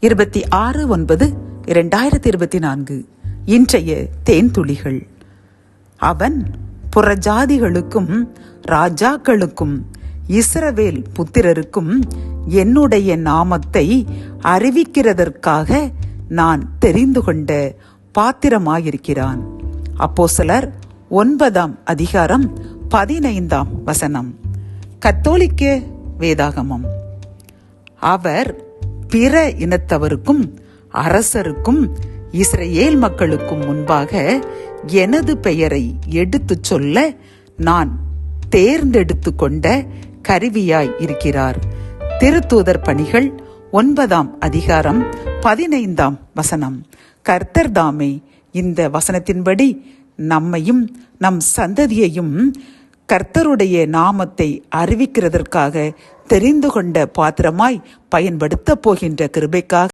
26/9/2024 இன்றைய தேன்துளிகள். அவன் புறஜாதிகளுக்கும் ராஜாக்களுக்கும் இஸ்ரவேல் புத்திரருக்கும் என்னுடைய நாமத்தை அறிவிக்கிறதற்காக நான் தெரிந்து கொண்ட பாத்திரமாயிருக்கிறான். அப்போஸ்தலர் 9:15. கத்தோலிக்க வேதாகமம். அவர் பிற இனத்தவருக்கும் அரசருக்கும் இஸ்ரவேல் மக்களுக்கும் முன்பாக எனது பெயரை எடுத்துச் சொல்ல நான் தேர்ந்தெடுத்து கொண்ட கருவியாய் இருக்கிறார். திருத்தூதர் பணிகள் 9:15. கர்த்தர் தாமே இந்த வசனத்தின்படி நம்மையும் நம் சந்ததியையும் கர்த்தருடைய நாமத்தை அறிவிக்கிறதற்காக தெரிந்து கொண்ட பாத்திரமாய் பயன்படுத்தப் போகின்ற கிருபைக்காக